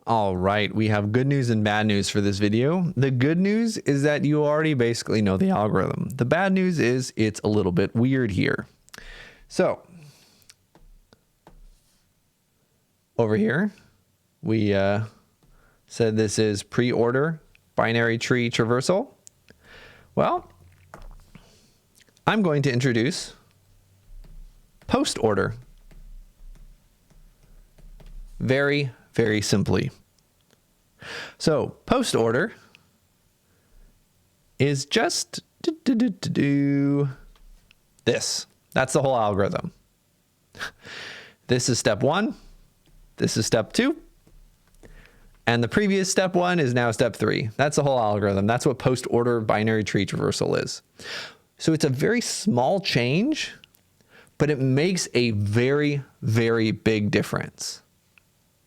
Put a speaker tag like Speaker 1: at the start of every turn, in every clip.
Speaker 1: All right, we have good news and bad news for this video. The good news is that you already basically know the algorithm. The bad news is it's a little bit weird here. So over here, we said this is pre-order binary tree traversal. Well, I'm going to introduce post-order. Very simply. So post-order is just this. That's the whole algorithm. This is step 1. This is step 2. And the previous step 1 is now step 3. That's the whole algorithm. That's what post-order binary tree traversal is. So it's a very small change, but it makes a very big difference.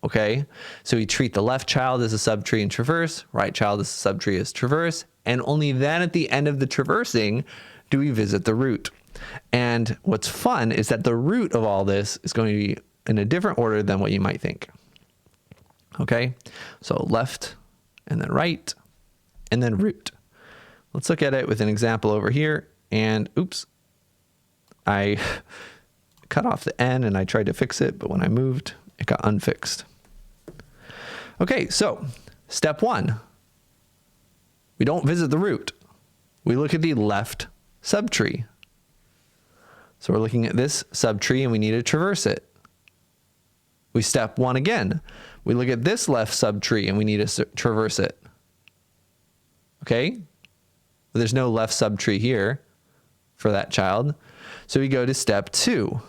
Speaker 1: Okay, so we treat the left child as a subtree and traverse, right child as a subtree as traverse, and only then at the end of the traversing do we visit the root. And what's fun is that the root of all this is going to be in a different order than what you might think. Okay, so left and then right and then root. Let's look at it with an example over here. And oops, I cut off the N and I tried to fix it, but when I moved, it got unfixed. Okay, so step 1, we don't visit the root. We look at the left subtree. So we're looking at this subtree and we need to traverse it. We step 1 again. We look at this left subtree and we need to traverse it. Okay, but there's no left subtree here for that child. So we go to step 2.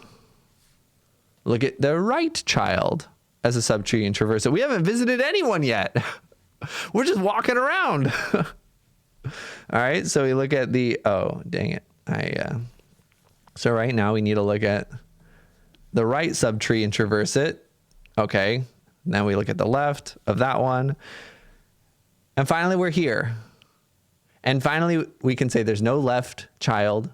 Speaker 1: Look at the right child as a subtree and traverse it. We haven't visited anyone yet. We're just walking around. All right, so we look at the, oh, dang it. So right now we need to look at the right subtree and traverse it. Okay, now we look at the left of that one. And finally, we're here. And finally, we can say there's no left child.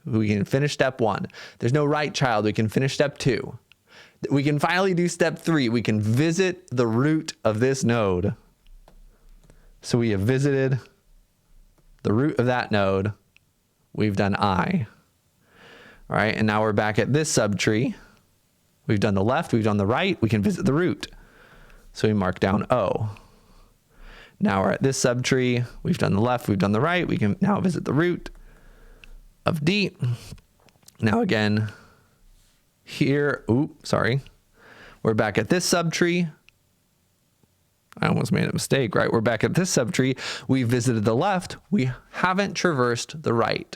Speaker 1: We can finish step 1. There's no right child. We can finish step 2. We can finally do step 3. We can visit the root of this node. So we have visited the root of that node. We've done I. All right, and now we're back at this subtree. We've done the left, we've done the right. We can visit the root. So we mark down O. Now we're at this subtree. We've done the left, we've done the right. We can now visit the root of D. Now again, here, we're back at this subtree. I almost made a mistake, right? We're back at this subtree. We visited the left. We haven't traversed the right.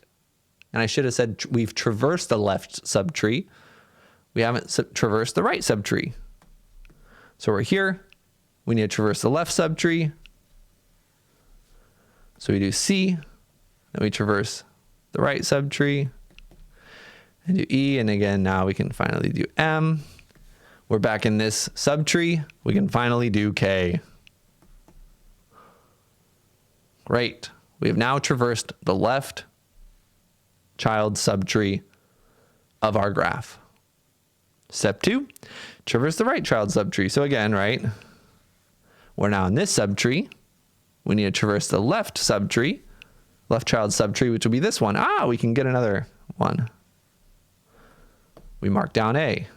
Speaker 1: And I should have said we've traversed the left subtree. We haven't traversed the right subtree. So we're here. We need to traverse the left subtree. So we do C, then we traverse the right subtree and do E. And again, now we can finally do M. We're back in this subtree. We can finally do K. Great. We have now traversed the left child subtree of our graph. Step 2, traverse the right child subtree. So again, right, we're now in this subtree. We need to traverse the left subtree, left child subtree, which will be this one. We can get another one. We mark down A.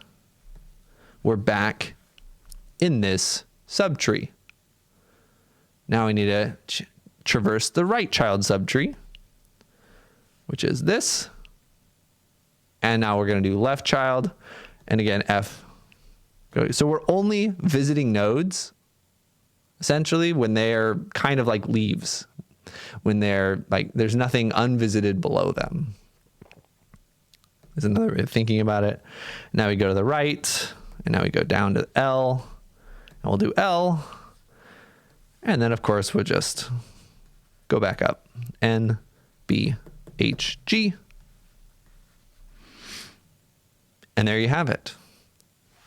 Speaker 1: We're back in this subtree. Now we need to traverse the right child subtree, which is this. And now we're going to do left child. And again, F. So we're only visiting nodes, essentially, when they're kind of like leaves. When they're like, there's nothing unvisited below them. There's another way of thinking about it. Now we go to the right, and now we go down to L, and we'll do L. And then, of course, we'll just go back up. N, B, H, G. And there you have it.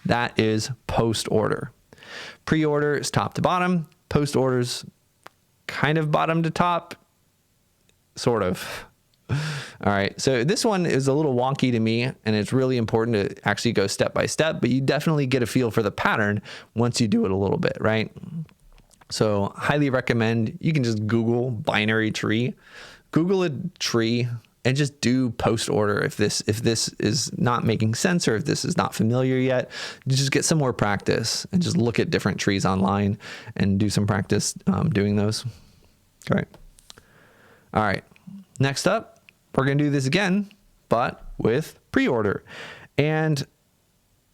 Speaker 1: That is post-order. Pre-order is top to bottom. Post-order is kind of bottom to top. Sort of. All right, so this one is a little wonky to me, and it's really important to actually go step by step, but you definitely get a feel for the pattern once you do it a little bit, right? So highly recommend, you can just Google binary tree, Google a tree, and just do post order if this is not making sense or if this is not familiar yet. Just get some more practice and just look at different trees online and do some practice doing those. Okay. All right. Next up, we're going to do this again, but with pre-order. And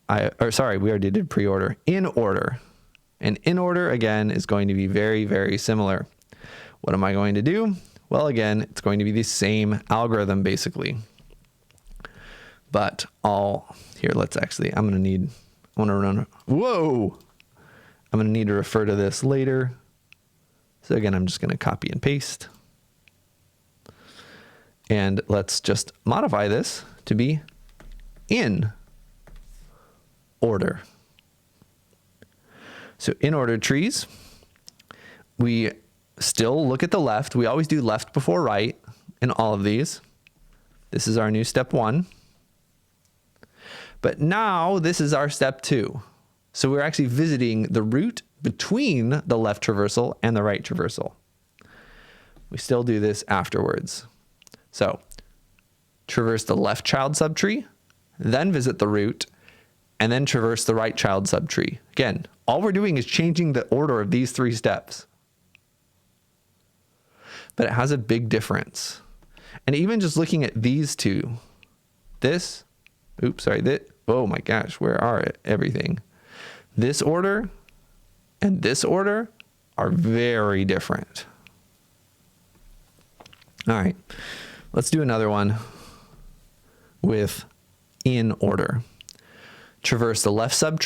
Speaker 1: we already did pre-order. In order. And in order, again, is going to be very, very similar. What am I going to do? Well, again, it's going to be the same algorithm, basically. But I'm going to run, whoa! I'm going to need to refer to this later. So again, I'm just going to copy and paste. And let's just modify this to be in order. So in order trees, we still look at the left. We always do left before right in all of these. This is our new step 1. But now this is our step 2. So we're actually visiting the root between the left traversal and the right traversal. We still do this afterwards. So traverse the left child subtree, then visit the root, and then traverse the right child subtree. Again, all we're doing is changing the order of these 3 steps. But it has a big difference. And even just looking at these two, oh my gosh, where are everything? This order and this order are very different. All right, let's do another one with in order. Traverse the left child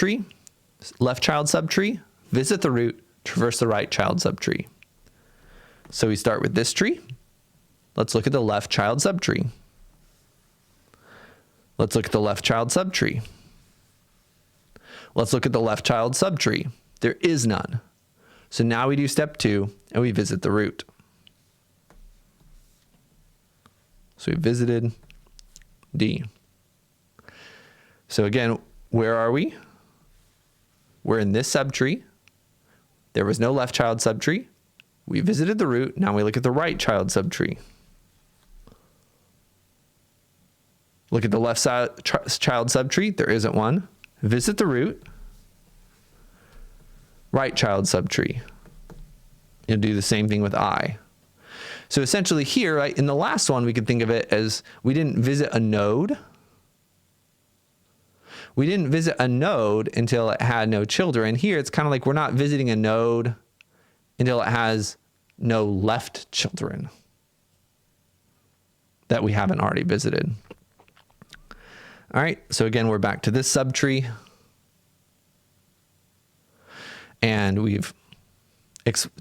Speaker 1: subtree, visit the root, traverse the right child subtree. So we start with this tree. Let's look at the left child subtree. Let's look at the left child subtree. Let's look at the left child subtree. There is none. So now we do step 2 and we visit the root. So we visited D. So again, where are we? We're in this subtree. There was no left child subtree. We visited the root. Now we look at the right child subtree. Look at the left child subtree. There isn't one. Visit the root. Right child subtree. You'll do the same thing with I. So essentially here, right, in the last one, we could think of it as we didn't visit a node. We didn't visit a node until it had no children. Here, it's kind of like we're not visiting a node until it has no left children that we haven't already visited. All right, so again, we're back to this subtree. And we've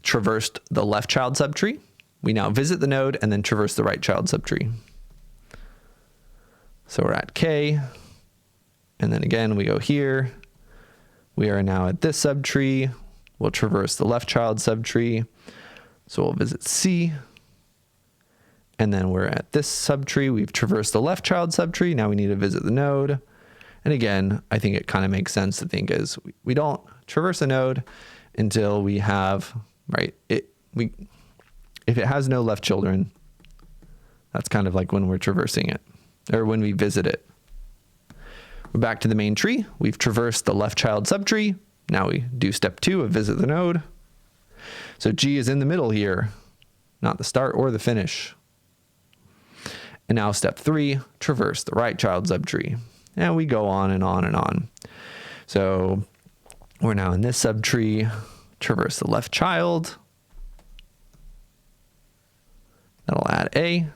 Speaker 1: traversed the left child subtree. We now visit the node and then traverse the right child subtree. So we're at K. And then again, we go here. We are now at this subtree. We'll traverse the left child subtree. So we'll visit C. And then we're at this subtree. We've traversed the left child subtree. Now we need to visit the node. And again, I think it kind of makes sense to think is we don't traverse a node until we have, right, if it has no left children, that's kind of like when we're traversing it or when we visit it. We're back to the main tree. We've traversed the left child subtree. Now we do step 2 of visit the node. So G is in the middle here, not the start or the finish. And now step 3, traverse the right child subtree. And we go on and on and on. So we're now in this subtree, traverse the left child. That'll add A.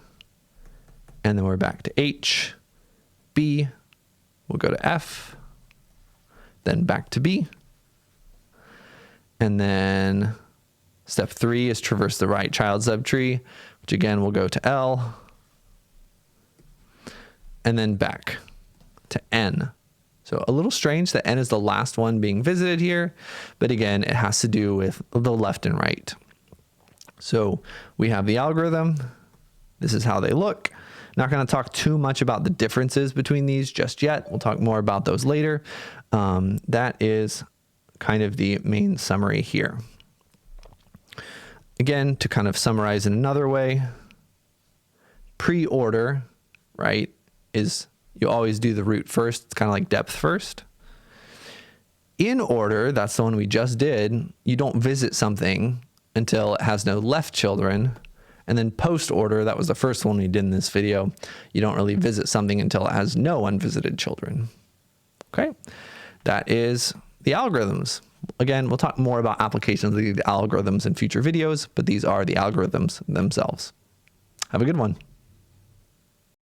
Speaker 1: And then we're back to H, B. We'll go to F, then back to B. And then step 3 is traverse the right child subtree, which again will go to L. And then back to N. So a little strange that N is the last one being visited here, but again, it has to do with the left and right. So we have the algorithm. This is how they look. Not going to talk too much about the differences between these just yet. We'll talk more about those later. That is kind of the main summary here. Again, to kind of summarize in another way, pre-order, right, is you always do the root first. It's kind of like depth first. In order, that's the one we just did, you don't visit something until it has no left children. And then post order, that was the first one we did in this video, you don't really visit something until it has no unvisited children. Okay, that is the algorithms. Again, we'll talk more about applications of the algorithms in future videos, but these are the algorithms themselves. Have a good one.